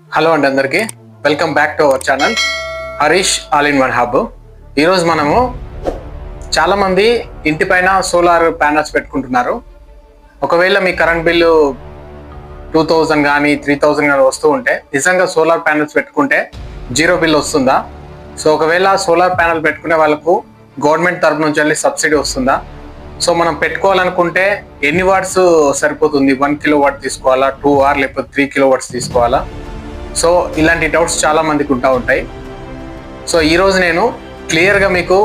Hello అండి అందరికీ welcome back to our channel Harish all in one hub. ఈరోజు మనము చాలామంది ఇంటి పైన సోలార్ ప్యానల్స్ పెట్టుకుంటున్నారు. ఒకవేళ మీ కరెంట్ బిల్లు 2000 కానీ 3000 కానీ వస్తూ ఉంటే నిజంగా సోలార్ ప్యానల్స్ పెట్టుకుంటే జీరో బిల్ వస్తుందా? సో ఒకవేళ సోలార్ ప్యానల్ పెట్టుకునే వాళ్ళకు గవర్నమెంట్ తరపు నుంచి వెళ్ళి సబ్సిడీ వస్తుందా? సో మనం పెట్టుకోవాలనుకుంటే ఎన్ని వాట్స్ సరిపోతుంది? 1 కిలోవాట్ తీసుకోవాలా, 2 ఆర్ లేకపోతే 3 కిలోవాట్స్ తీసుకోవాలా? సో ఇలాంటి డౌట్స్ చాలా మందికి ఉంటాయి. సో ఈరోజు నేను క్లియర్గా మీకు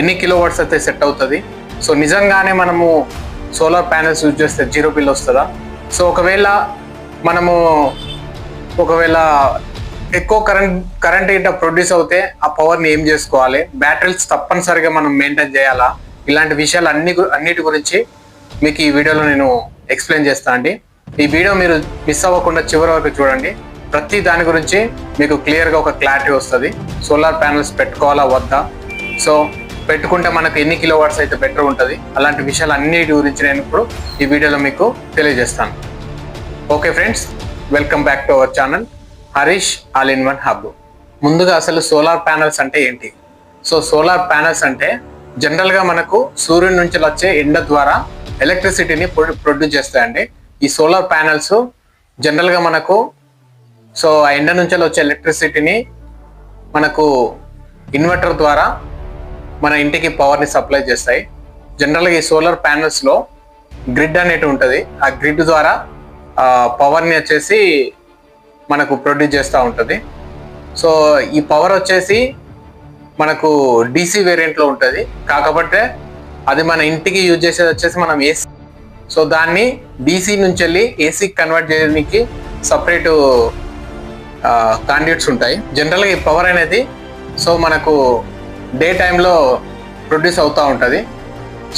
ఎన్ని కిలోవాట్స్ అయితే సెట్ అవుతుంది, సో నిజంగానే మనము సోలార్ ప్యానల్స్ యూజ్ చేస్తే జీరో బిల్ వస్తుందా? సో ఒకవేళ ఎక్కువ కరెంట్ ఇట్లా ప్రొడ్యూస్ అవుతే ఆ పవర్ని ఏం చేసుకోవాలి, బ్యాటరీస్ తప్పనిసరిగా మనం మెయింటైన్ చేయాలా, ఇలాంటి విషయాలు అన్నిటి గురించి మీకు ఈ వీడియోలో నేను ఎక్స్ప్లెయిన్ చేస్తాను అండి. ఈ వీడియో మీరు మిస్ అవ్వకుండా చివరి వరకు చూడండి. ప్రతి దాని గురించి మీకు క్లియర్గా ఒక క్లారిటీ వస్తుంది. సోలార్ ప్యానల్స్ పెట్టుకోవాలా వద్దా, సో పెట్టుకుంటే మనకు ఎన్ని కిలోవాట్స్ అయితే బెటర్ ఉంటుంది, అలాంటి విషయాలు అన్నిటి గురించి నేను ఇప్పుడు ఈ వీడియోలో మీకు తెలియజేస్తాను. Okay friends, welcome back to our channel Harish all in one hub. ముందుగా అసలు సోలార్ ప్యానల్స్ అంటే ఏంటి? సో సోలార్ ప్యానల్స్ అంటే జనరల్గా మనకు సూర్యుడి నుంచి వచ్చే ఎండ ద్వారా ఎలక్ట్రిసిటీని ప్రొడ్యూస్ చేస్తాయండి. ఈ సోలార్ ప్యానల్స్ జనరల్గా మనకు ఆ ఎండ నుంచి వచ్చే ఎలక్ట్రిసిటీని మనకు ఇన్వర్టర్ ద్వారా మన ఇంటికి పవర్ని సప్లై చేస్తాయి. జనరల్గా ఈ సోలార్ ప్యానల్స్లో గ్రిడ్ అనేది ఉంటుంది. ఆ గ్రిడ్ ద్వారా పవర్ని వచ్చేసి మనకు ప్రొడ్యూస్ చేస్తూ ఉంటుంది. సో ఈ పవర్ వచ్చేసి మనకు డీసీ వేరియంట్లో ఉంటుంది. కాకపోతే అది మన ఇంటికి యూజ్ చేసేది వచ్చేసి మనం ఏసీ. సో దాన్ని డీసీ నుంచి వెళ్ళి ఏసీకి కన్వర్ట్ చేయడానికి సపరేట్ కాండ్యూట్స్ ఉంటాయి. జనరల్గా ఈ పవర్ అనేది సో మనకు డే టైంలో ప్రొడ్యూస్ అవుతూ ఉంటుంది.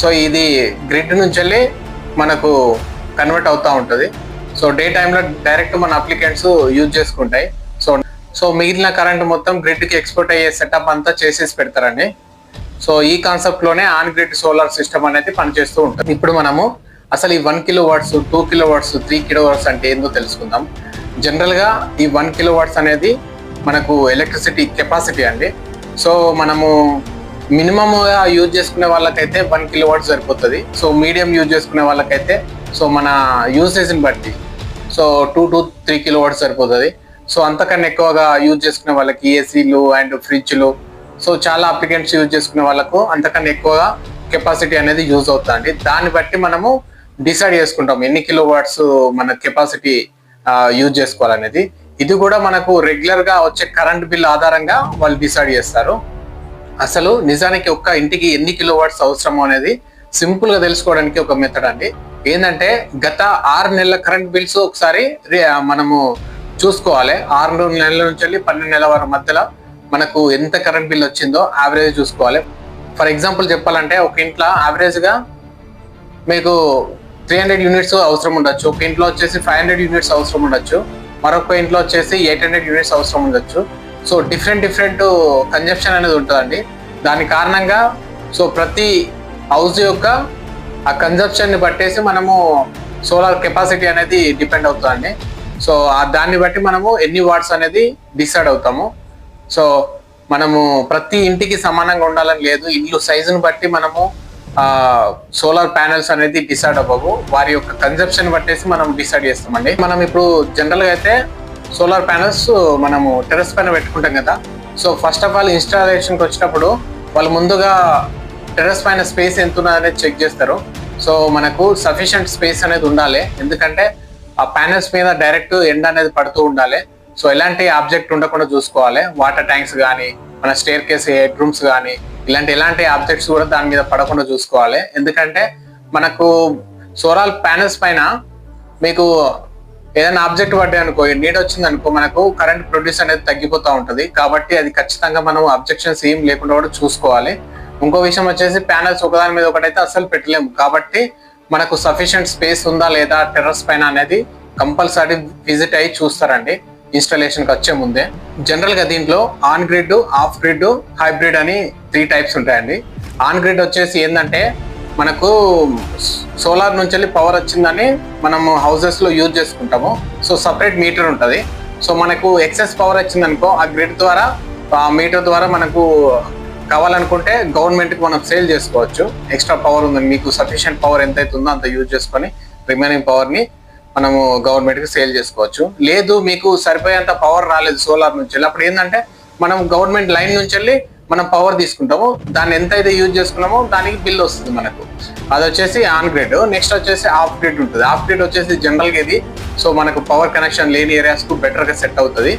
సో ఇది గ్రిడ్ నుంచి వెళ్ళి మనకు కన్వర్ట్ అవుతూ ఉంటుంది. సో డే టైంలో డైరెక్ట్ మన అప్లికెంట్స్ యూజ్ చేసుకుంటాయి. సో మిగిలిన కరెంట్ మొత్తం గ్రిడ్కి ఎక్స్పోర్ట్ అయ్యే సెటప్ అంతా చేసేసి పెడతారండి. సో ఈ కాన్సెప్ట్లోనే ఆన్ గ్రిడ్ సోలార్ సిస్టమ్ అనేది పనిచేస్తూ ఉంటుంది. ఇప్పుడు మనము అసలు ఈ 1 కిలోవాట్స్, 2 కిలోవాట్స్, 3 కిలోవాట్స్ అంటే ఏందో తెలుసుకుందాం. జనరల్గా ఈ 1 కిలోవాట్స్ అనేది మనకు ఎలక్ట్రిసిటీ కెపాసిటీ అండి. సో మనము మినిమమ్గా యూజ్ చేసుకునే వాళ్ళకైతే 1 కిలోవాట్స్ సరిపోతుంది. సో మీడియం యూజ్ చేసుకునే వాళ్ళకైతే సో మన యూసేజ్ని బట్టి సో 2 to 3 కిలోవాట్స్ సరిపోతుంది. సో అంతకన్నా ఎక్కువగా యూజ్ చేసుకునే వాళ్ళకి ఏసీలు అండ్ ఫ్రిడ్జ్లు, సో చాలా అప్లికెంట్స్ యూజ్ చేసుకునే వాళ్ళకు అంతకన్నా ఎక్కువగా కెపాసిటీ అనేది యూజ్ అవుతుంది. దాన్ని బట్టి మనము డిసైడ్ చేసుకుంటాం ఎన్ని కిలోవాట్స్ మన కెపాసిటీ యూజ్ చేసుకోవాలనేది. ఇది కూడా మనకు రెగ్యులర్గా వచ్చే కరెంట్ బిల్ ఆధారంగా వాళ్ళు డిసైడ్ చేస్తారు. అసలు నిజానికి ఒక్క ఇంటికి ఎన్ని కిలోవాట్స్ అవసరమో అనేది సింపుల్గా తెలుసుకోవడానికి ఒక మెథడ్ అండి. ఏంటంటే గత 6 నెలల కరెంట్ బిల్స్ ఒకసారి మనము చూసుకోవాలి. 6 నెలల నుంచి 12 నెలల వరకు మధ్యలో మనకు ఎంత కరెంట్ బిల్ వచ్చిందో యావరేజ్ చూసుకోవాలి. ఫర్ ఎగ్జాంపుల్ చెప్పాలంటే ఒక ఇంట్లో యావరేజ్గా మీకు 300 యూనిట్స్ అవసరం ఉండొచ్చు, ఒక ఇంట్లో వచ్చేసి 500 యూనిట్స్ అవసరం ఉండొచ్చు, మరొక ఇంట్లో వచ్చేసి 800 యూనిట్స్ అవసరం ఉండొచ్చు. సో డిఫరెంట్ కన్జంప్షన్ అనేది ఉంటుందండి. దాని కారణంగా సో ప్రతి హౌస్ యొక్క ఆ కన్జంప్షన్ని బట్టేసి మనము సోలార్ కెపాసిటీ అనేది డిపెండ్ అవుతుందండి. సో దాన్ని బట్టి మనము ఎన్ని వాట్స్ అనేది డిసైడ్ అవుతాము. సో మనము ప్రతి ఇంటికి సమానంగా ఉండాలని లేదు, ఇల్లు సైజుని బట్టి మనము సోలార్ ప్యానెల్స్ అనేది డిసైడ్ అవ్వవు, వారి యొక్క కన్జంప్షన్ బట్టేసి మనం డిసైడ్ చేస్తామండి. మనం ఇప్పుడు జనరల్గా అయితే సోలార్ ప్యానెల్స్ మనము టెర్రస్ పైన పెట్టుకుంటాం కదా. సో ఫస్ట్ ఆఫ్ ఆల్ ఇన్స్టాలేషన్కి వచ్చినప్పుడు వాళ్ళు ముందుగా టెర్రస్ పైన స్పేస్ ఎంత ఉన్నది అనేది చెక్ చేస్తారు. సో మనకు సఫిషియంట్ స్పేస్ అనేది ఉండాలి, ఎందుకంటే ఆ ప్యానెల్స్ మీద డైరెక్ట్ ఎండ అనేది పడుతూ ఉండాలి. సో ఎలాంటి ఆబ్జెక్ట్ ఉండకుండా చూసుకోవాలి. వాటర్ ట్యాంక్స్ కానీ, మన స్టేర్ కేస్ హెడ్ రూమ్స్ కానీ, ఎలాంటి ఆబ్జెక్ట్స్ కూడా దాని మీద పడకుండా చూసుకోవాలి. ఎందుకంటే మనకు సోలార్ ప్యానెల్స్ పైన మీకు ఏదైనా ఆబ్జెక్ట్ పడ్డాయి అనుకో, నీడ్ వచ్చింది అనుకో, మనకు కరెంట్ ప్రొడ్యూస్ అనేది తగ్గిపోతూ ఉంటుంది. కాబట్టి అది ఖచ్చితంగా మనం అబ్జెక్షన్స్ ఏం లేకుండా కూడా చూసుకోవాలి. ఇంకో విషయం వచ్చేసి ప్యానెల్స్ ఒకదాని మీద ఒకటైతే అస్సలు పెట్టలేము. కాబట్టి మనకు సఫిషియంట్ స్పేస్ ఉందా లేదా టెర్రస్ పైన అనేది కంపల్సరీ విజిట్ అయ్యి చూస్తారండి ఇన్స్టాలేషన్కి వచ్చే ముందే. జనరల్గా దీంట్లో on grid, off grid, hybrid అని 3 టైప్స్ ఉంటాయండి. ఆన్ గ్రిడ్ వచ్చేసి ఏంటంటే మనకు సోలార్ నుంచి పవర్ వచ్చిందని మనము హౌసెస్లో యూజ్ చేసుకుంటాము. సో సపరేట్ మీటర్ ఉంటుంది. సో మనకు ఎక్సెస్ పవర్ వచ్చింది అనుకో, ఆ గ్రిడ్ ద్వారా ఆ మీటర్ ద్వారా మనకు కావాలనుకుంటే గవర్నమెంట్కి మనం సేల్ చేసుకోవచ్చు. ఎక్స్ట్రా పవర్ ఉందని మీకు సఫిషియెంట్ పవర్ ఎంతైతే ఉందో అంత యూజ్ చేసుకొని రిమైనింగ్ పవర్ని మనము గవర్నమెంట్కి సేల్ చేసుకోవచ్చు. లేదు మీకు సరిపోయేంత పవర్ రాలేదు సోలార్ నుంచి, అప్పుడు ఏంటంటే మనం గవర్నమెంట్ లైన్ నుంచి వెళ్ళి మనం పవర్ తీసుకుంటాము, దాన్ని ఎంత అయితే యూజ్ చేసుకున్నామో దానికి బిల్ వస్తుంది మనకు. అది వచ్చేసి ఆన్ గ్రిడ్. నెక్స్ట్ వచ్చేసి ఆఫ్ గ్రిడ్ ఉంటుంది. ఆఫ్ గ్రిడ్ వచ్చేసి జనరల్గా ఇది సో మనకు పవర్ కనెక్షన్ లేని ఏరియాస్కు బెటర్గా సెట్ అవుతుంది.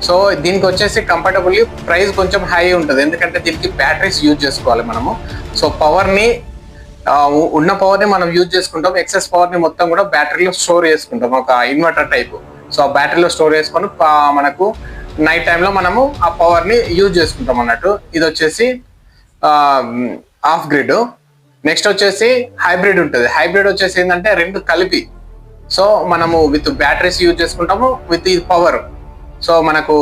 సో దీనికి వచ్చేసి కంఫర్టబుల్లీ ప్రైస్ కొంచెం హై ఉంటుంది, ఎందుకంటే దీనికి బ్యాటరీస్ యూజ్ చేసుకోవాలి మనము. సో పవర్ని ఉన్న పవర్ని మనం యూజ్ చేసుకుంటాం, ఎక్సెస్ పవర్ని మొత్తం కూడా బ్యాటరీలో స్టోర్ చేసుకుంటాం, ఒక ఇన్వర్టర్ టైప్. సో ఆ బ్యాటరీలో స్టోర్ చేసుకొని మనకు నైట్ టైంలో మనము ఆ పవర్ని యూజ్ చేసుకుంటాం అన్నట్టు. ఇది వచ్చేసి ఆఫ్ గ్రిడ్. నెక్స్ట్ వచ్చేసి హైబ్రిడ్ ఉంటుంది. హైబ్రిడ్ వచ్చేసి ఏంటంటే రెండు కలిపి, సో మనము విత్ బ్యాటరీస్ యూజ్ చేసుకుంటాము విత్ ఈ పవర్. సో మనకు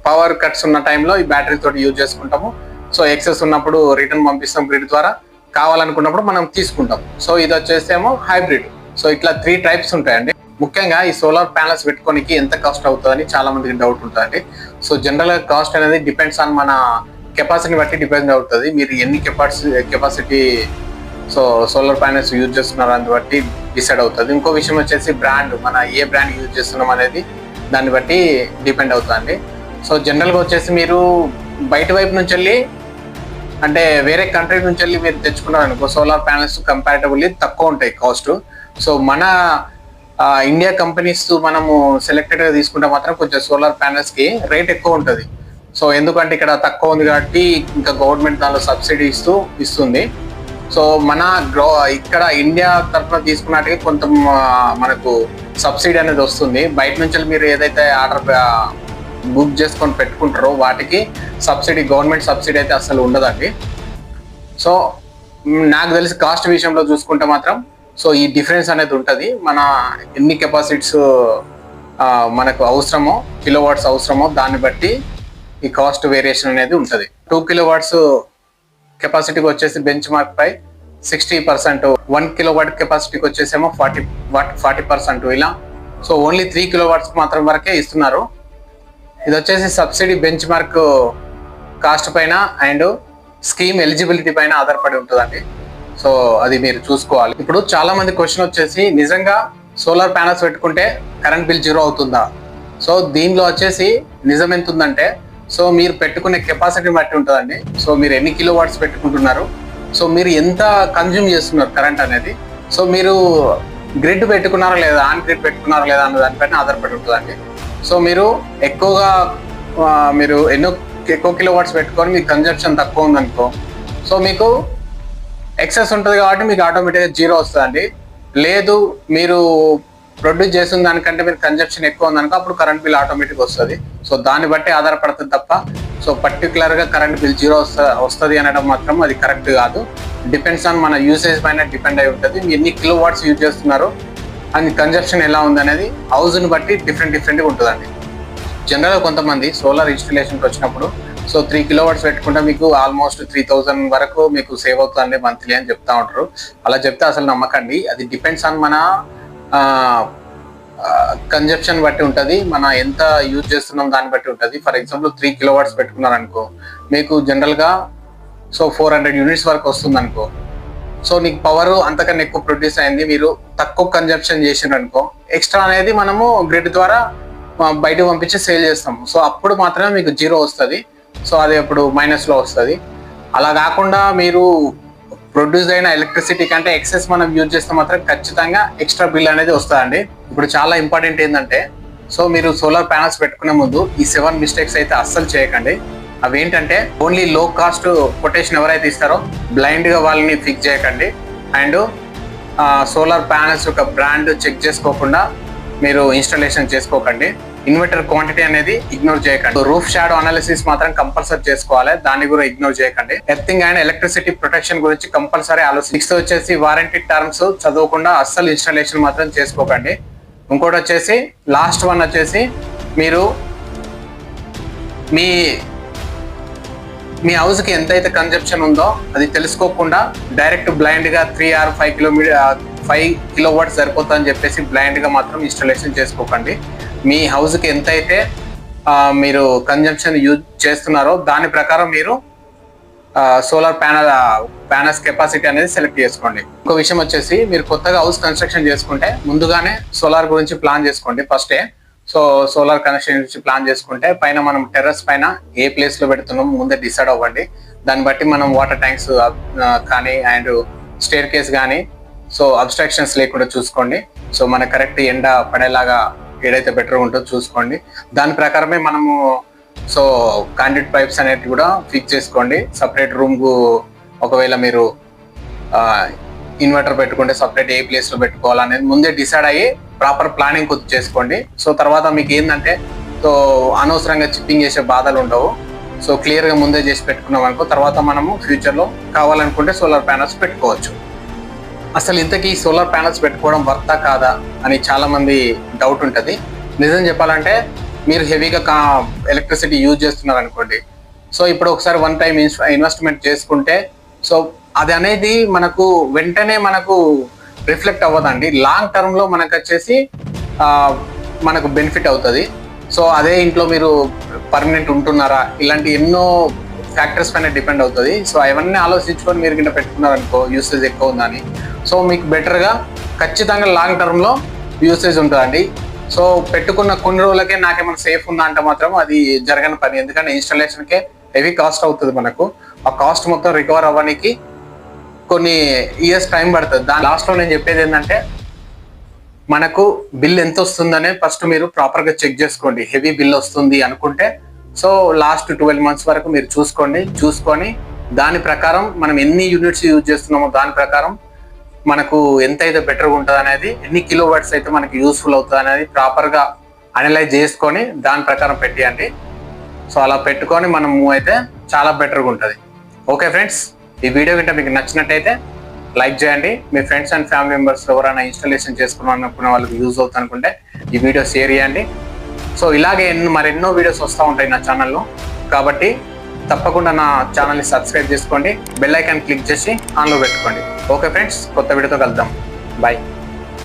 పవర్ కట్స్ ఉన్న టైంలో ఈ బ్యాటరీ తోటి యూజ్ చేసుకుంటాము. సో ఎక్సెస్ ఉన్నప్పుడు రిటర్న్ పంపిస్తాం గ్రిడ్ ద్వారా, కావాలనుకున్నప్పుడు మనం తీసుకుంటాం. సో ఇది వచ్చేసేమో హైబ్రిడ్. సో ఇట్లా 3 టైప్స్ ఉంటాయండి. ముఖ్యంగా ఈ సోలార్ ప్యానల్స్ పెట్టుకోనికి ఎంత కాస్ట్ అవుతుందని చాలా మందికి డౌట్ ఉంటుందండి. సో జనరల్గా కాస్ట్ అనేది డిపెండ్స్ ఆన్ మన కెపాసిటీని బట్టి డిపెండ్ అవుతుంది. మీరు ఎన్ని capacity so solar panels use చేస్తున్నారు అని బట్టి డిసైడ్ అవుతుంది. ఇంకో విషయం వచ్చేసి బ్రాండ్, మన ఏ బ్రాండ్ యూజ్ చేస్తున్నాం అనేది దాన్ని బట్టి డిపెండ్ అవుతుందండి. సో జనరల్గా వచ్చేసి మీరు బయట వైపు నుంచి వెళ్ళి అంటే వేరే కంట్రీ నుంచి వెళ్ళి మీరు తెచ్చుకున్నారు అనుకో, సోలార్ ప్యానల్స్ కంపారిటివ్లీ తక్కువ ఉంటాయి కాస్ట్. సో మన ఇండియా కంపెనీస్ మనము సెలెక్టెడ్గా తీసుకుంటే మాత్రం కొంచెం సోలార్ ప్యానల్స్కి రేట్ ఎక్కువ ఉంటుంది. సో ఎందుకంటే ఇక్కడ తక్కువ ఉంది కాబట్టి ఇంకా గవర్నమెంట్ దానిలో సబ్సిడీ ఇస్తుంది. సో మన ఇక్కడ ఇండియా తరఫున తీసుకున్నట్టుగా కొంత మనకు సబ్సిడీ అనేది వస్తుంది. బయట నుంచి మీరు ఏదైతే ఆర్డర్ బుక్ చేసుకొని పెట్టుకుంటారో వాటికి సబ్సిడీ, గవర్నమెంట్ సబ్సిడీ అయితే అసలు ఉండదండి. సో నాకు తెలిసి కాస్ట్ విషయంలో చూసుకుంటే మాత్రం సో ఈ డిఫరెన్స్ అనేది ఉంటుంది. మన ఎన్ని కెపాసిటీస్ మనకు అవసరమో, కిలోవాట్స్ అవసరమో దాన్ని బట్టి ఈ కాస్ట్ వేరియేషన్ అనేది ఉంటుంది. 2 కిలోవాట్స్ కెపాసిటీకి వచ్చేసి బెంచ్ మార్క్ పై 60%, 1 కిలోవాట్ కెపాసిటీకి వచ్చేసేమో 40% ఇలా. సో ఓన్లీ 3 కిలోవాట్స్ మాత్రం వరకే ఇస్తున్నారు. ఇది వచ్చేసి సబ్సిడీ బెంచ్ మార్క్ కాస్ట్ పైన అండ్ స్కీమ్ ఎలిజిబిలిటీ పైన ఆధారపడి ఉంటుందండి. సో అది మీరు చూసుకోవాలి. ఇప్పుడు చాలా మంది క్వశ్చన్ వచ్చేసి నిజంగా సోలార్ ప్యానల్స్ పెట్టుకుంటే కరెంట్ బిల్ 0 అవుతుందా? సో దీనిలో వచ్చేసి నిజం ఎంత ఉందంటే, సో మీరు పెట్టుకునే కెపాసిటీని బట్టి ఉంటుందండి. సో మీరు ఎన్ని కిలో వాట్స్ పెట్టుకుంటున్నారు, సో మీరు ఎంత కన్జ్యూమ్ చేస్తున్నారు కరెంట్ అనేది, సో మీరు గ్రిడ్ పెట్టుకున్నారా లేదా, ఆన్ గ్రిడ్ పెట్టుకున్నారా లేదా అన్న దానిపైన ఆధారపడి ఉంటుందండి. సో మీరు ఎక్కువ కిలో వాట్స్ పెట్టుకొని మీకు కన్జంప్షన్ తక్కువ ఉందనుకో, సో మీకు ఎక్సెస్ ఉంటుంది కాబట్టి మీకు ఆటోమేటిక్గా 0 వస్తుందండి. లేదు మీరు ప్రొడ్యూస్ చేసిన దానికంటే మీరు కన్జంప్షన్ ఎక్కువ ఉందనుకో అప్పుడు కరెంట్ బిల్ ఆటోమేటిక్ వస్తుంది. సో దాన్ని బట్టి ఆధారపడుతుంది తప్ప సో పర్టికులర్గా కరెంట్ బిల్ 0 వస్తుంది అనడం మాత్రం అది కరెక్ట్ కాదు. డిపెండ్స్ ఆన్ మన యూసేజ్ పైన డిపెండ్ అయి ఉంటుంది. మీరు ఎన్ని కిలో వాట్స్ యూజ్ చేస్తున్నారు అండ్ కన్జంప్షన్ ఎలా ఉంది అనేది హౌస్ని బట్టి డిఫరెంట్గా ఉంటుందండి. జనరల్గా కొంతమంది సోలార్ ఇన్స్టలేషన్కి వచ్చినప్పుడు సో 3 కిలో వాట్స్ పెట్టుకుంటే మీకు ఆల్మోస్ట్ 3000 వరకు మీకు సేవ్ అవుతుందండి మంత్లీ అని చెప్తా ఉంటారు. అలా చెప్తే అసలు నమ్మకండి. అది డిపెండ్స్ ఆన్ మన కన్జంప్షన్ బట్టి ఉంటుంది, మన ఎంత యూజ్ చేస్తున్నాం దాన్ని బట్టి ఉంటుంది. ఫర్ ఎగ్జాంపుల్ 3 కిలో వాట్స్ పెట్టుకున్నారనుకో మీకు జనరల్గా సో 400 యూనిట్స్ వరకు వస్తుంది అనుకో. సో నీకు పవర్ అంతకన్నా ఎక్కువ ప్రొడ్యూస్ అయింది, మీరు తక్కువ కన్జంప్షన్ చేసినారనుకో, ఎక్స్ట్రా అనేది మనము గ్రిడ్ ద్వారా బయటకు పంపించి సేల్ చేస్తాము. సో అప్పుడు మాత్రమే మీకు 0 వస్తుంది. సో అది అప్పుడు మైనస్లో వస్తుంది. అలా కాకుండా మీరు ప్రొడ్యూస్ అయిన ఎలక్ట్రిసిటీ కంటే ఎక్సెస్ మనం యూజ్ చేస్తే మాత్రం ఖచ్చితంగా ఎక్స్ట్రా బిల్ అనేది వస్తుందండి. ఇప్పుడు చాలా ఇంపార్టెంట్ ఏంటంటే, సో మీరు సోలార్ ప్యానల్స్ పెట్టుకునే ముందు ఈ 7 మిస్టేక్స్ అయితే అస్సలు చేయకండి. అవి ఏంటంటే, ఓన్లీ లో కాస్ట్ కొటేషన్ ఎవరైతే ఇస్తారో బ్లైండ్గా వాళ్ళని ఫిక్స్ చేయకండి. అండ్ సోలార్ ప్యానల్స్ యొక్క బ్రాండ్ చెక్ చేసుకోకుండా మీరు ఇన్స్టాలేషన్ చేసుకోకండి. ఇన్వర్టర్ క్వాంటిటీ అనేది ఇగ్నోర్ చేయకండి. రూఫ్ షాడో అనాలిసిస్ మాత్రం కంపల్సరీ చేసుకోవాలి, దాన్ని కూడా ఇగ్నోర్ చేయకండి. ఎర్తింగ్ అండ్ ఎలక్ట్రిసిటీ ప్రొటెక్షన్ గురించి కంపల్సరీ ఆలోచించి. నెక్స్ట్ వచ్చేసి వారంటీ టర్మ్స్ చదవకుండా అస్సలు ఇన్స్టాలేషన్ మాత్రం చేసుకోకండి. ఇంకోటి వచ్చేసి లాస్ట్ వన్ వచ్చేసి మీరు మీ హౌస్కి ఎంతైతే కన్జంప్షన్ ఉందో అది తెలుసుకోకుండా డైరెక్ట్ బ్లైండ్గా 3 or 5 5 కిలోవాట్స్ సరిపోతుందని చెప్పేసి బ్లైండ్గా మాత్రం ఇన్స్టాలేషన్ చేసుకోకండి. మీ హౌస్కి ఎంతైతే మీరు కన్జంప్షన్ యూజ్ చేస్తున్నారో దాని ప్రకారం మీరు సోలార్ ప్యానల్స్ కెపాసిటీ అనేది సెలెక్ట్ చేసుకోండి. ఇంకో విషయం వచ్చేసి, మీరు కొత్తగా హౌస్ కన్స్ట్రక్షన్ చేసుకుంటే ముందుగానే సోలార్ గురించి ప్లాన్ చేసుకోండి ఫస్టే. సో సోలార్ కనెక్షన్ గురించి ప్లాన్ చేసుకుంటే పైన మనం టెర్రస్ పైన ఏ ప్లేస్లో పెడుతున్నాం ముందే డిసైడ్ అవ్వండి. దాన్ని బట్టి మనం వాటర్ ట్యాంక్స్ కానీ అండ్ స్టేర్ కేస్ కానీ సో అబ్స్ట్రాక్షన్స్ లేకుండా చూసుకోండి. సో మనకు కరెక్ట్ ఎండ పడేలాగా ఏదైతే బెటర్ ఉంటుందో చూసుకోండి. దాని ప్రకారమే మనము సో కాండ్యూట్ పైప్స్ అనేవి కూడా ఫిక్స్ చేసుకోండి. సపరేట్ రూమ్కు ఒకవేళ మీరు ఇన్వర్టర్ పెట్టుకుంటే సపరేట్ ఏ ప్లేస్లో పెట్టుకోవాలనేది ముందే డిసైడ్ అయ్యి ప్రాపర్ ప్లానింగ్ కొద్ది చేసుకోండి. సో తర్వాత మీకు ఏంటంటే సో అనవసరంగా చిప్పింగ్ చేసే బాధలు ఉండవు. సో క్లియర్గా ముందే చేసి పెట్టుకున్నాం అనుకో తర్వాత మనము ఫ్యూచర్లో కావాలనుకుంటే సోలార్ ప్యానల్స్ పెట్టుకోవచ్చు. అసలు ఇంతకీ సోలార్ ప్యానల్స్ పెట్టుకోవడం వర్తా కాదా అని చాలామంది డౌట్ ఉంటుంది. నిజం చెప్పాలంటే మీరు హెవీగా ఎలక్ట్రిసిటీ యూజ్ చేస్తున్నారు అనుకోండి, సో ఇప్పుడు ఒకసారి వన్ టైం ఇన్వెస్ట్మెంట్ చేసుకుంటే సో అది అనేది మనకు వెంటనే మనకు రిఫ్లెక్ట్ అవ్వదండి. లాంగ్ టర్మ్లో మనకు వచ్చేసి మనకు బెనిఫిట్ అవుతుంది. సో అదే ఇంట్లో మీరు పర్మనెంట్ ఉంటున్నారా ఇలాంటి ఎన్నో ఫ్యాక్టర్స్ పైన డిపెండ్ అవుతుంది. సో అవన్నీ ఆలోచించుకొని మీరు కింద పెట్టుకున్నారనుకో యూసేజ్ ఎక్కువ ఉందని సో మీకు బెటర్గా ఖచ్చితంగా లాంగ్ టర్మ్లో యూసేజ్ ఉంటుందండి. సో పెట్టుకున్న కొన్ని రోజులకే నాకేమైనా సేఫ్ ఉందా అంటే మాత్రం అది జరగని పని. ఎందుకంటే ఇన్స్టాలేషన్కే హెవీ కాస్ట్ అవుతుంది. మనకు ఆ కాస్ట్ మొత్తం రికవర్ అవ్వడానికి కొన్ని ఇయర్స్ టైం పడుతుంది. దాని లాస్ట్లో నేను చెప్పేది ఏంటంటే మనకు బిల్ ఎంత వస్తుందనే ఫస్ట్ మీరు ప్రాపర్గా చెక్ చేసుకోండి. హెవీ బిల్ వస్తుంది అనుకుంటే సో లాస్ట్ 12 months వరకు మీరు చూసుకొని దాని ప్రకారం మనం ఎన్ని యూనిట్స్ యూజ్ చేస్తున్నామో దాని ప్రకారం మనకు ఎంత అయితే బెటర్గా ఉంటుంది అనేది, ఎన్ని కిలోవాట్స్ అయితే మనకి యూస్ఫుల్ అవుతుంది అనేది ప్రాపర్గా అనలైజ్ చేసుకొని దాని ప్రకారం పెట్టియండి. సో అలా పెట్టుకొని మనం మూవ్ అయితే చాలా బెటర్గా ఉంటుంది. ఓకే ఫ్రెండ్స్, ఈ వీడియో గిట్ట మీకు నచ్చినట్టయితే లైక్ చేయండి. మీ ఫ్రెండ్స్ అండ్ ఫ్యామిలీ మెంబర్స్ ఎవరైనా ఇన్స్టాలేషన్ చేసుకున్నారనుకునే వాళ్ళకి యూజ్ అవుతుంది అనుకుంటే ఈ వీడియో షేర్ చేయండి. సో ఇలాగే మరెన్నో వీడియోస్ వస్తూ ఉంటాయి నా ఛానల్లో, కాబట్టి తప్పకుండా నా ఛానల్ని సబ్స్క్రైబ్ చేసుకోండి. బెల్ ఐకాన్ క్లిక్ చేసి ఆన్లో పెట్టుకోండి. ఓకే ఫ్రెండ్స్, కొత్త వీడియోతో కలుద్దాం. బాయ్.